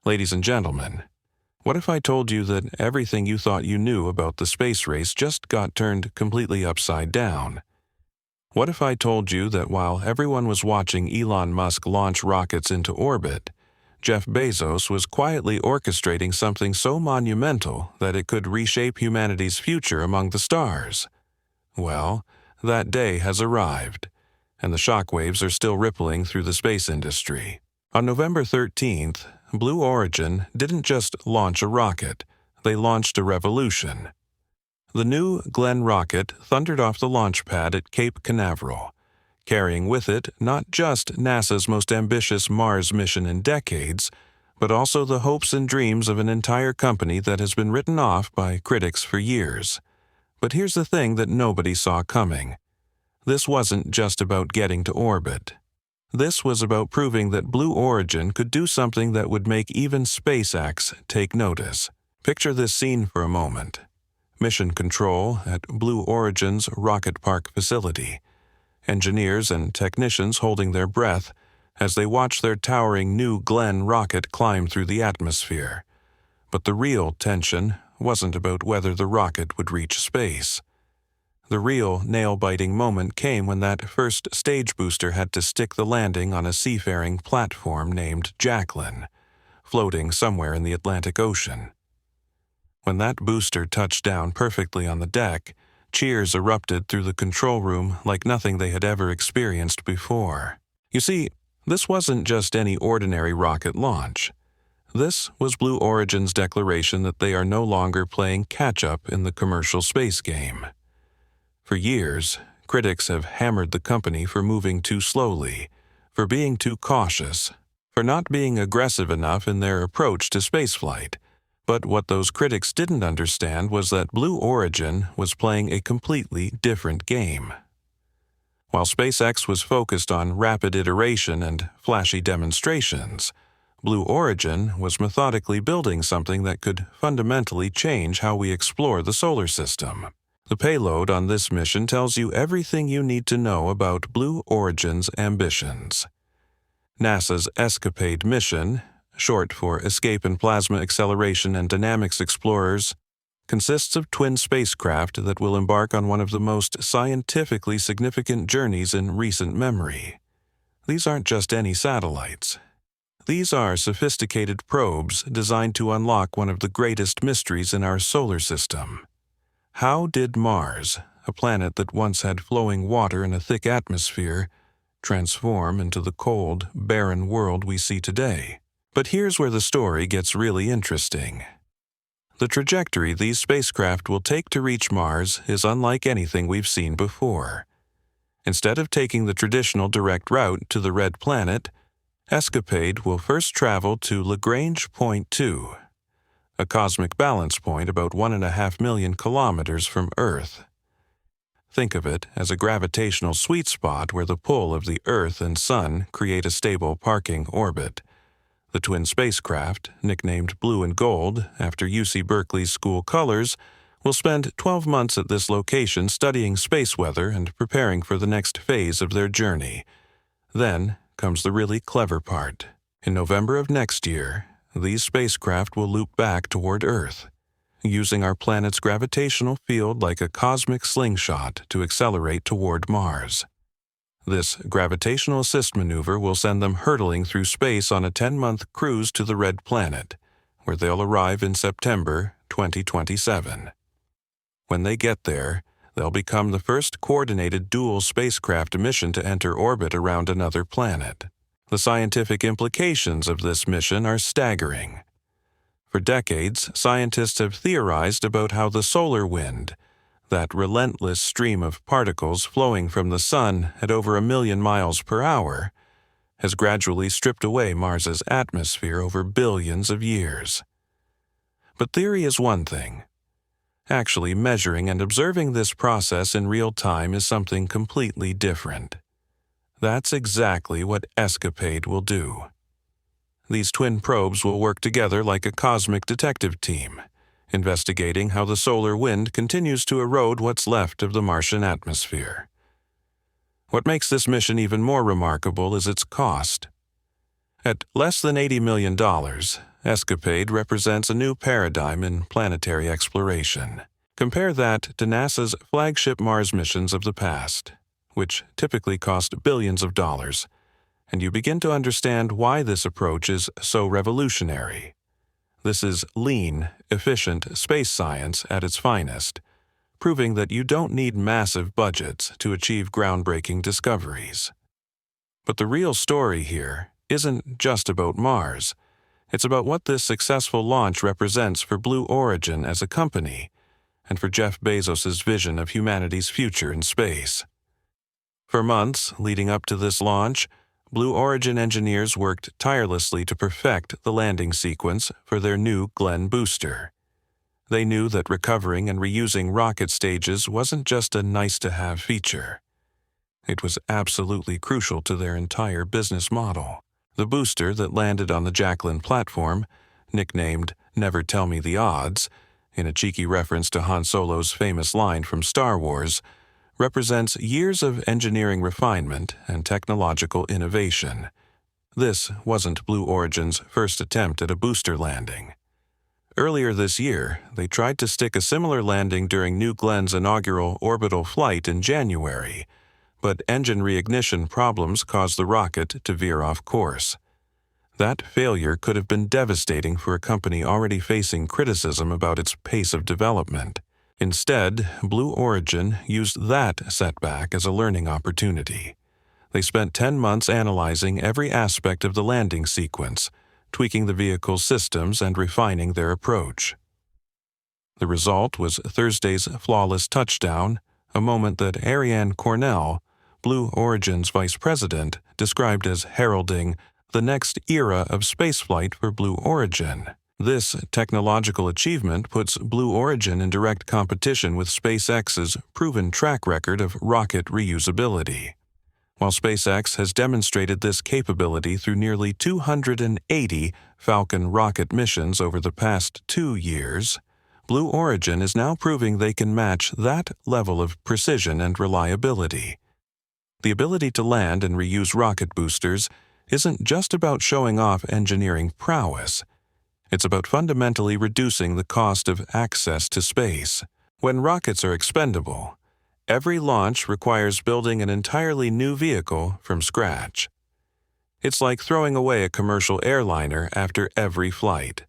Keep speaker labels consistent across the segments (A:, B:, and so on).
A: Ladies and gentlemen, what if I told you that everything you thought you knew about the space race just got turned completely upside down? What if I told you that while everyone was watching Elon Musk launch rockets into orbit, Jeff Bezos was quietly orchestrating something so monumental that it could reshape humanity's future among the stars? Well, that day has arrived, and the shockwaves are still rippling through the space industry. On November 13th, Blue Origin didn't just launch a rocket, they launched a revolution. The New Glenn rocket thundered off the launch pad at Cape Canaveral, carrying with it not just NASA's most ambitious Mars mission in decades, but also the hopes and dreams of an entire company that has been written off by critics for years. But here's the thing that nobody saw coming. This wasn't just about getting to orbit. This was about proving that Blue Origin could do something that would make even SpaceX take notice. Picture this scene for a moment. Mission control at Blue Origin's Rocket Park facility. Engineers and technicians holding their breath as they watch their towering New Glenn rocket climb through the atmosphere. But the real tension wasn't about whether the rocket would reach space. The real nail-biting moment came when that first stage booster had to stick the landing on a seafaring platform named Jacqueline, floating somewhere in the Atlantic Ocean. When that booster touched down perfectly on the deck, cheers erupted through the control room like nothing they had ever experienced before. You see, this wasn't just any ordinary rocket launch. This was Blue Origin's declaration that they are no longer playing catch-up in the commercial space game. For years, critics have hammered the company for moving too slowly, for being too cautious, for not being aggressive enough in their approach to spaceflight. But what those critics didn't understand was that Blue Origin was playing a completely different game. While SpaceX was focused on rapid iteration and flashy demonstrations, Blue Origin was methodically building something that could fundamentally change how we explore the solar system. The payload on this mission tells you everything you need to know about Blue Origin's ambitions. NASA's ESCAPADE mission, short for Escape and Plasma Acceleration and Dynamics Explorers, consists of twin spacecraft that will embark on one of the most scientifically significant journeys in recent memory. These aren't just any satellites. These are sophisticated probes designed to unlock one of the greatest mysteries in our solar system. How did Mars, a planet that once had flowing water and a thick atmosphere, transform into the cold, barren world we see today? But here's where the story gets really interesting. The trajectory these spacecraft will take to reach Mars is unlike anything we've seen before. Instead of taking the traditional direct route to the Red Planet, ESCAPADE will first travel to Lagrange Point 2, a cosmic balance point about 1.5 million kilometers from Earth. Think of it as a gravitational sweet spot where the pull of the Earth and Sun create a stable parking orbit. The twin spacecraft, nicknamed Blue and Gold after UC Berkeley's school colors, will spend 12 months at this location studying space weather and preparing for the next phase of their journey. Then comes the really clever part. In November of next year, these spacecraft will loop back toward Earth, using our planet's gravitational field like a cosmic slingshot to accelerate toward Mars. This gravitational assist maneuver will send them hurtling through space on a 10-month cruise to the Red Planet, where they'll arrive in September 2027. When they get there, they'll become the first coordinated dual spacecraft mission to enter orbit around another planet. The scientific implications of this mission are staggering. For decades, scientists have theorized about how the solar wind, that relentless stream of particles flowing from the sun at over 1 million miles per hour, has gradually stripped away Mars's atmosphere over billions of years. But theory is one thing. Actually measuring and observing this process in real time is something completely different. That's exactly what ESCAPADE will do. These twin probes will work together like a cosmic detective team, investigating how the solar wind continues to erode what's left of the Martian atmosphere. What makes this mission even more remarkable is its cost. At less than $80 million, escapade represents a new paradigm in planetary exploration. Compare that to NASA's flagship Mars missions of the past, which typically cost billions of dollars, and you begin to understand why this approach is so revolutionary. This is lean, efficient space science at its finest, proving that you don't need massive budgets to achieve groundbreaking discoveries. But the real story here isn't just about Mars. It's about what this successful launch represents for Blue Origin as a company and for Jeff Bezos' vision of humanity's future in space. For months leading up to this launch, Blue Origin engineers worked tirelessly to perfect the landing sequence for their new Glenn booster. They knew that recovering and reusing rocket stages wasn't just a nice-to-have feature. It was absolutely crucial to their entire business model. The booster that landed on the Jacqueline platform, nicknamed "Never Tell Me the Odds," in a cheeky reference to Han Solo's famous line from Star Wars, represents years of engineering refinement and technological innovation. This wasn't Blue Origin's first attempt at a booster landing. Earlier this year, they tried to stick a similar landing during New Glenn's inaugural orbital flight in January, but engine reignition problems caused the rocket to veer off course. That failure could have been devastating for a company already facing criticism about its pace of development. Instead, Blue Origin used that setback as a learning opportunity. They spent 10 months analyzing every aspect of the landing sequence, tweaking the vehicle's systems and refining their approach. The result was Thursday's flawless touchdown, a moment that Ariane Cornell, Blue Origin's vice president, described as heralding the next era of spaceflight for Blue Origin. This technological achievement puts Blue Origin in direct competition with SpaceX's proven track record of rocket reusability. While SpaceX has demonstrated this capability through nearly 280 Falcon rocket missions over the past 2 years, Blue Origin is now proving they can match that level of precision and reliability. The ability to land and reuse rocket boosters isn't just about showing off engineering prowess. It's about fundamentally reducing the cost of access to space. When rockets are expendable, every launch requires building an entirely new vehicle from scratch. It's like throwing away a commercial airliner after every flight.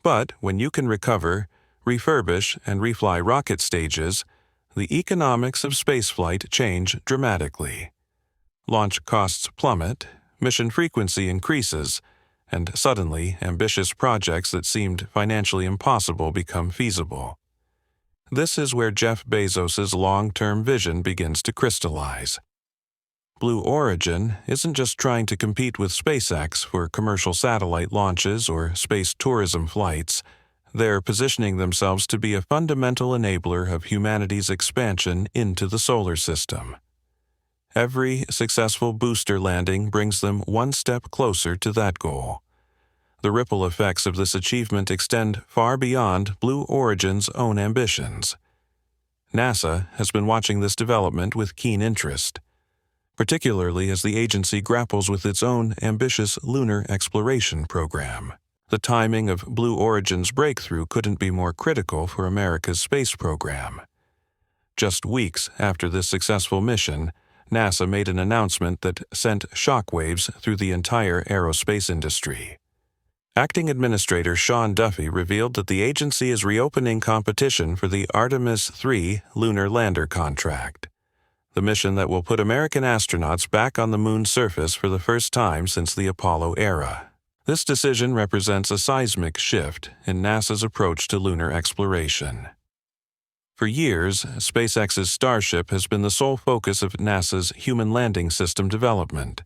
A: But when you can recover, refurbish, and refly rocket stages, the economics of spaceflight change dramatically. Launch costs plummet, mission frequency increases, and suddenly ambitious projects that seemed financially impossible become feasible. This is where Jeff Bezos' long-term vision begins to crystallize. Blue Origin isn't just trying to compete with SpaceX for commercial satellite launches or space tourism flights. They're positioning themselves to be a fundamental enabler of humanity's expansion into the solar system. Every successful booster landing brings them one step closer to that goal. The ripple effects of this achievement extend far beyond Blue Origin's own ambitions. NASA has been watching this development with keen interest, particularly as the agency grapples with its own ambitious lunar exploration program. The timing of Blue Origin's breakthrough couldn't be more critical for America's space program. Just weeks after this successful mission, NASA made an announcement that sent shockwaves through the entire aerospace industry. Acting Administrator Sean Duffy revealed that the agency is reopening competition for the Artemis III lunar lander contract, the mission that will put American astronauts back on the moon's surface for the first time since the Apollo era. This decision represents a seismic shift in NASA's approach to lunar exploration. For years, SpaceX's Starship has been the sole focus of NASA's human landing system development.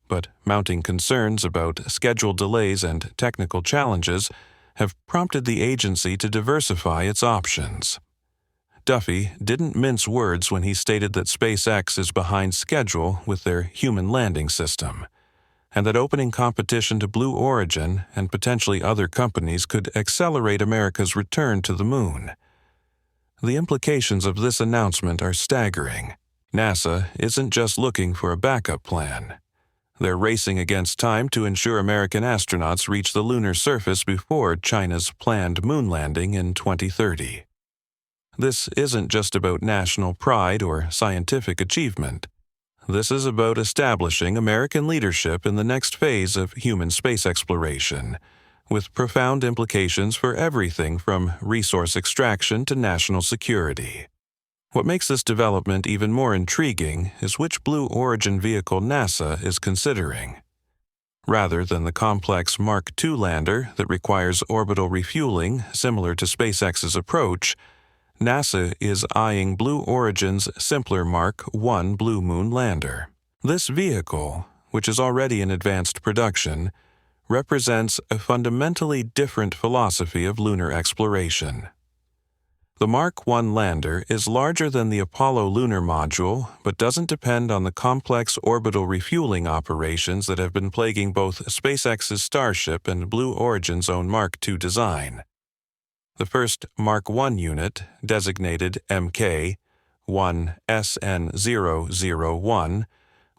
A: But mounting concerns about schedule delays and technical challenges have prompted the agency to diversify its options. Duffy didn't mince words when he stated that SpaceX is behind schedule with their human landing system, and that opening competition to Blue Origin and potentially other companies could accelerate America's return to the moon. The implications of this announcement are staggering. NASA isn't just looking for a backup plan. They're racing against time to ensure American astronauts reach the lunar surface before China's planned moon landing in 2030. This isn't just about national pride or scientific achievement. This is about establishing American leadership in the next phase of human space exploration, with profound implications for everything from resource extraction to national security. What makes this development even more intriguing is which Blue Origin vehicle NASA is considering. Rather than the complex Mark II lander that requires orbital refueling similar to SpaceX's approach, NASA is eyeing Blue Origin's simpler Mark I Blue Moon lander. This vehicle, which is already in advanced production, represents a fundamentally different philosophy of lunar exploration. The Mark I lander is larger than the Apollo lunar module, but doesn't depend on the complex orbital refueling operations that have been plaguing both SpaceX's Starship and Blue Origin's own Mark II design. The first Mark I unit, designated Mk-1SN001,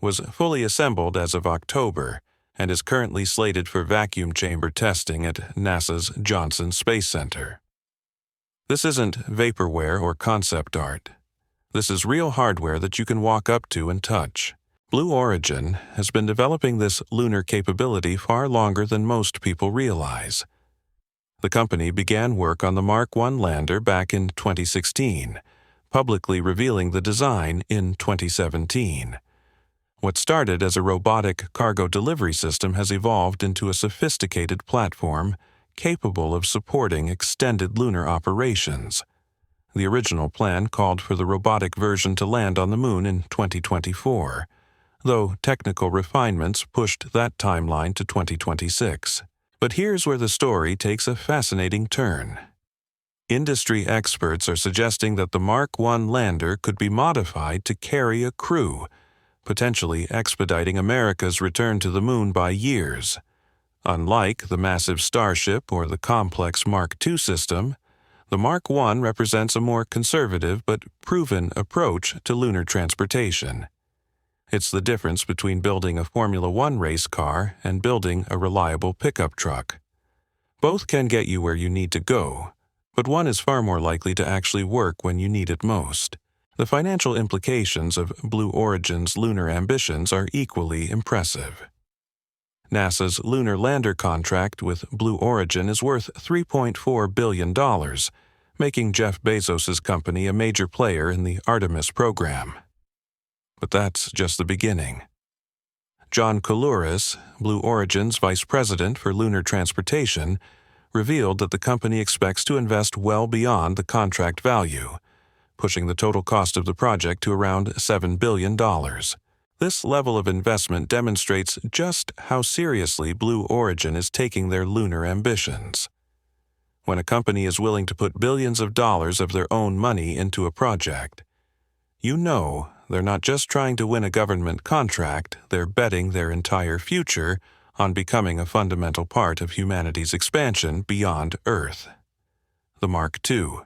A: was fully assembled as of October and is currently slated for vacuum chamber testing at NASA's Johnson Space Center. This isn't vaporware or concept art. This is real hardware that you can walk up to and touch. Blue Origin has been developing this lunar capability far longer than most people realize. The company began work on the Mark I lander back in 2016, publicly revealing the design in 2017. What started as a robotic cargo delivery system has evolved into a sophisticated platform capable of supporting extended lunar operations. The original plan called for the robotic version to land on the Moon in 2024, though technical refinements pushed that timeline to 2026. But here's where the story takes a fascinating turn. Industry experts are suggesting that the Mark I lander could be modified to carry a crew, potentially expediting America's return to the Moon by years. Unlike the massive Starship or the complex Mark II system, the Mark I represents a more conservative but proven approach to lunar transportation. It's the difference between building a Formula One race car and building a reliable pickup truck. Both can get you where you need to go, but one is far more likely to actually work when you need it most. The financial implications of Blue Origin's lunar ambitions are equally impressive. NASA's lunar lander contract with Blue Origin is worth $3.4 billion, making Jeff Bezos' company a major player in the Artemis program. But that's just the beginning. John Koulouris, Blue Origin's vice president for lunar transportation, revealed that the company expects to invest well beyond the contract value, pushing the total cost of the project to around $7 billion. This level of investment demonstrates just how seriously Blue Origin is taking their lunar ambitions. When a company is willing to put billions of dollars of their own money into a project, you know they're not just trying to win a government contract, they're betting their entire future on becoming a fundamental part of humanity's expansion beyond Earth. The Mark II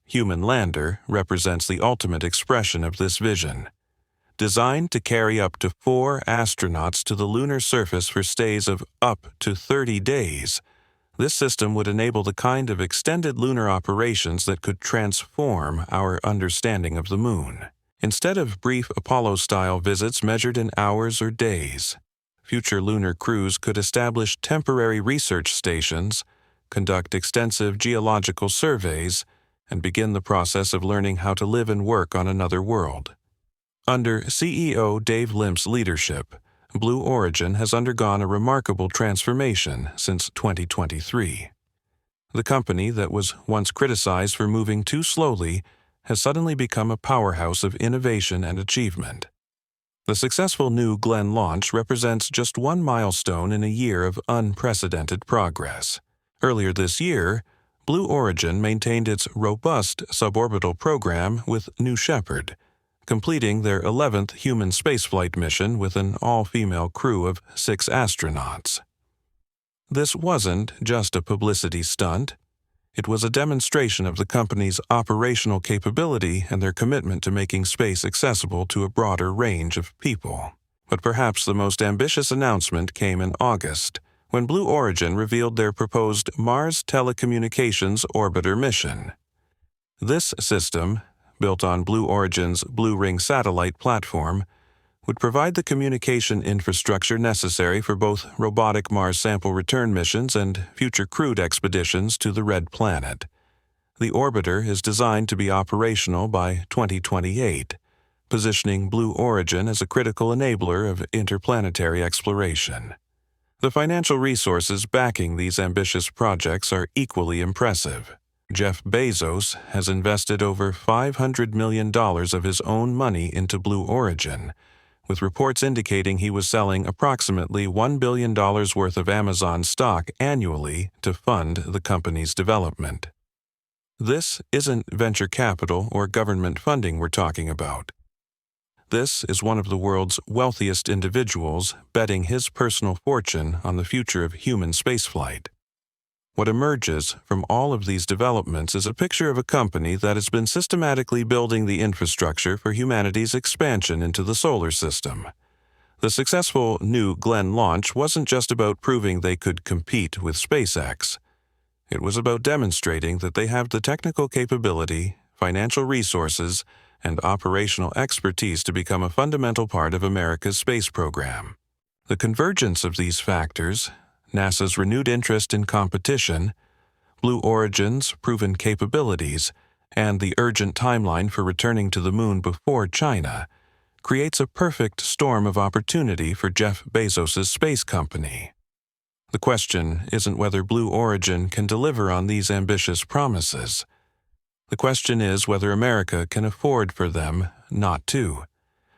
A: human lander represents the ultimate expression of this vision. Designed to carry up to 4 astronauts to the lunar surface for stays of up to 30 days, this system would enable the kind of extended lunar operations that could transform our understanding of the Moon. Instead of brief Apollo-style visits measured in hours or days, future lunar crews could establish temporary research stations, conduct extensive geological surveys, and begin the process of learning how to live and work on another world. Under CEO Dave Limp's leadership, Blue Origin has undergone a remarkable transformation since 2023. The company that was once criticized for moving too slowly has suddenly become a powerhouse of innovation and achievement. The successful New Glenn launch represents just one milestone in a year of unprecedented progress. Earlier this year, Blue Origin maintained its robust suborbital program with New Shepard, completing their 11th human spaceflight mission with an all-female crew of 6 astronauts. This wasn't just a publicity stunt. It was a demonstration of the company's operational capability and their commitment to making space accessible to a broader range of people. But perhaps the most ambitious announcement came in August, when Blue Origin revealed their proposed Mars Telecommunications Orbiter mission. This system, built on Blue Origin's Blue Ring satellite platform, would provide the communication infrastructure necessary for both robotic Mars sample return missions and future crewed expeditions to the Red Planet. The orbiter is designed to be operational by 2028, positioning Blue Origin as a critical enabler of interplanetary exploration. The financial resources backing these ambitious projects are equally impressive. Jeff Bezos has invested over $500 million of his own money into Blue Origin, with reports indicating he was selling approximately $1 billion worth of Amazon stock annually to fund the company's development. This isn't venture capital or government funding we're talking about. This is one of the world's wealthiest individuals betting his personal fortune on the future of human spaceflight. What emerges from all of these developments is a picture of a company that has been systematically building the infrastructure for humanity's expansion into the solar system. The successful New Glenn launch wasn't just about proving they could compete with SpaceX. It was about demonstrating that they have the technical capability, financial resources, and operational expertise to become a fundamental part of America's space program. The convergence of these factors, NASA's renewed interest in competition, Blue Origin's proven capabilities, and the urgent timeline for returning to the Moon before China, creates a perfect storm of opportunity for Jeff Bezos' space company. The question isn't whether Blue Origin can deliver on these ambitious promises. The question is whether America can afford for them not to.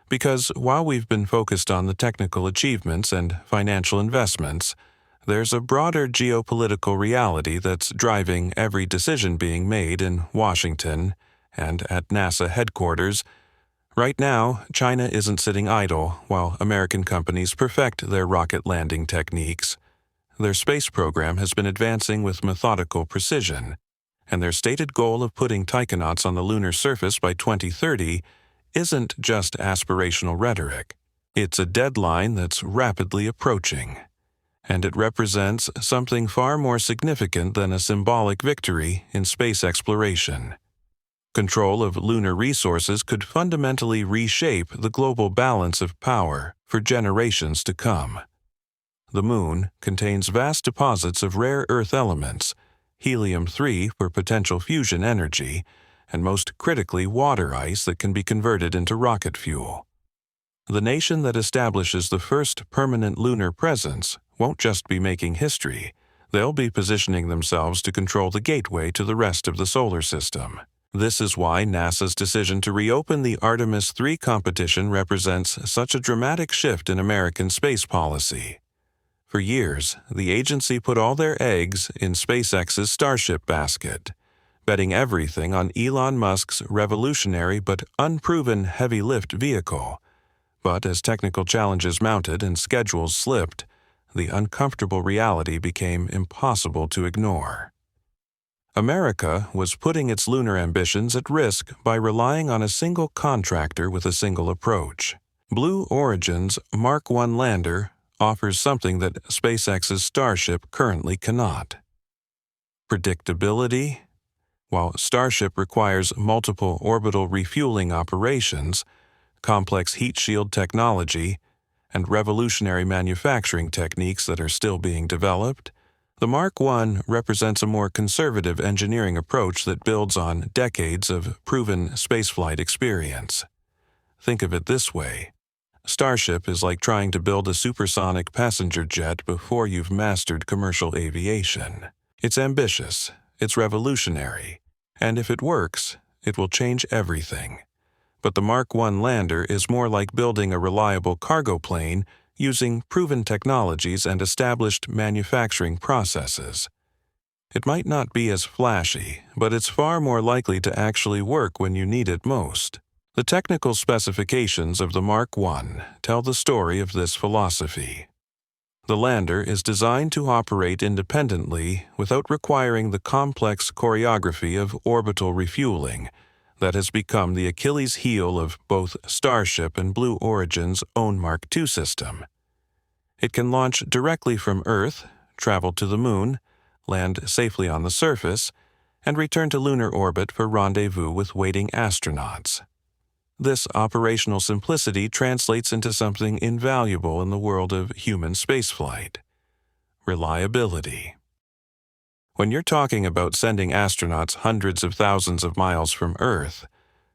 A: Because while we've been focused on the technical achievements and financial investments, there's a broader geopolitical reality that's driving every decision being made in Washington and at NASA headquarters. Right now, China isn't sitting idle while American companies perfect their rocket landing techniques. Their space program has been advancing with methodical precision, and their stated goal of putting taikonauts on the lunar surface by 2030 isn't just aspirational rhetoric. It's a deadline that's rapidly approaching, and it represents something far more significant than a symbolic victory in space exploration. Control of lunar resources could fundamentally reshape the global balance of power for generations to come. The Moon contains vast deposits of rare Earth elements, helium-3 for potential fusion energy, and most critically water ice that can be converted into rocket fuel. The nation that establishes the first permanent lunar presence won't just be making history, they'll be positioning themselves to control the gateway to the rest of the solar system. This is why NASA's decision to reopen the Artemis 3 competition represents such a dramatic shift in American space policy. For years, the agency put all their eggs in SpaceX's Starship basket, betting everything on Elon Musk's revolutionary but unproven heavy-lift vehicle. But as technical challenges mounted and schedules slipped, the uncomfortable reality became impossible to ignore. America was putting its lunar ambitions at risk by relying on a single contractor with a single approach. Blue Origin's Mark I lander offers something that SpaceX's Starship currently cannot. Predictability. While Starship requires multiple orbital refueling operations, complex heat shield technology, and revolutionary manufacturing techniques that are still being developed, the Mark I represents a more conservative engineering approach that builds on decades of proven spaceflight experience. Think of it this way. Starship is like trying to build a supersonic passenger jet before you've mastered commercial aviation. It's ambitious, it's revolutionary, and if it works, it will change everything. But the Mark I lander is more like building a reliable cargo plane using proven technologies and established manufacturing processes. It might not be as flashy, but it's far more likely to actually work when you need it most. The technical specifications of the Mark I tell the story of this philosophy. The lander is designed to operate independently without requiring the complex choreography of orbital refueling, that has become the Achilles heel of both Starship and Blue Origin's own Mark II system. It can launch directly from Earth, travel to the Moon, land safely on the surface, and return to lunar orbit for rendezvous with waiting astronauts. This operational simplicity translates into something invaluable in the world of human spaceflight: reliability. When you're talking about sending astronauts hundreds of thousands of miles from Earth,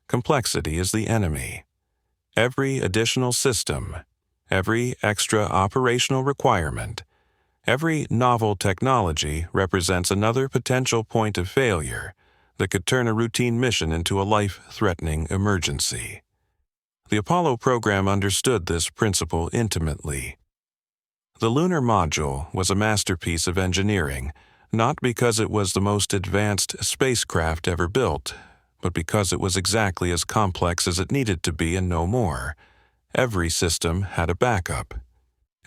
A: complexity is the enemy. Every additional system, every extra operational requirement, every novel technology represents another potential point of failure that could turn a routine mission into a life-threatening emergency. The Apollo program understood this principle intimately. The lunar module was a masterpiece of engineering, not because it was the most advanced spacecraft ever built, but because it was exactly as complex as it needed to be and no more. Every system had a backup.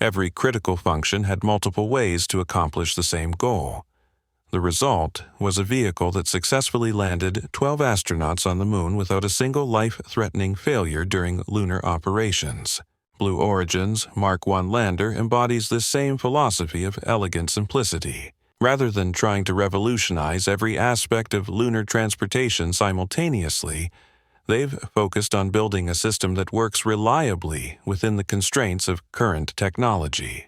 A: Every critical function had multiple ways to accomplish the same goal. The result was a vehicle that successfully landed 12 astronauts on the Moon without a single life-threatening failure during lunar operations. Blue Origin's Mark I lander embodies this same philosophy of elegant simplicity. Rather than trying to revolutionize every aspect of lunar transportation simultaneously, they've focused on building a system that works reliably within the constraints of current technology.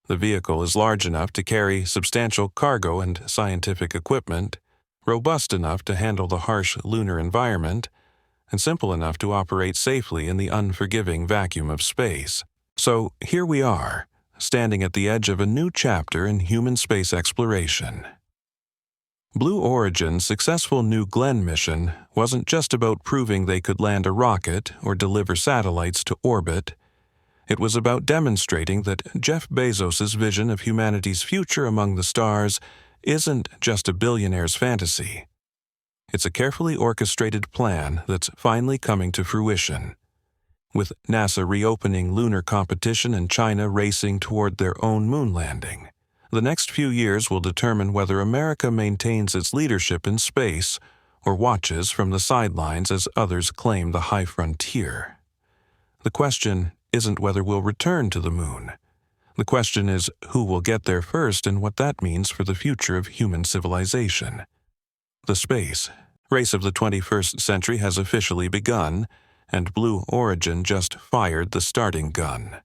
A: The vehicle is large enough to carry substantial cargo and scientific equipment, robust enough to handle the harsh lunar environment, and simple enough to operate safely in the unforgiving vacuum of space. So here we are, standing at the edge of a new chapter in human space exploration. Blue Origin's successful New Glenn mission wasn't just about proving they could land a rocket or deliver satellites to orbit. It was about demonstrating that Jeff Bezos' vision of humanity's future among the stars isn't just a billionaire's fantasy. It's a carefully orchestrated plan that's finally coming to fruition. With NASA reopening lunar competition and China racing toward their own moon landing, the next few years will determine whether America maintains its leadership in space or watches from the sidelines as others claim the high frontier. The question isn't whether we'll return to the Moon. The question is who will get there first and what that means for the future of human civilization. The space race of the 21st century has officially begun, and Blue Origin just fired the starting gun.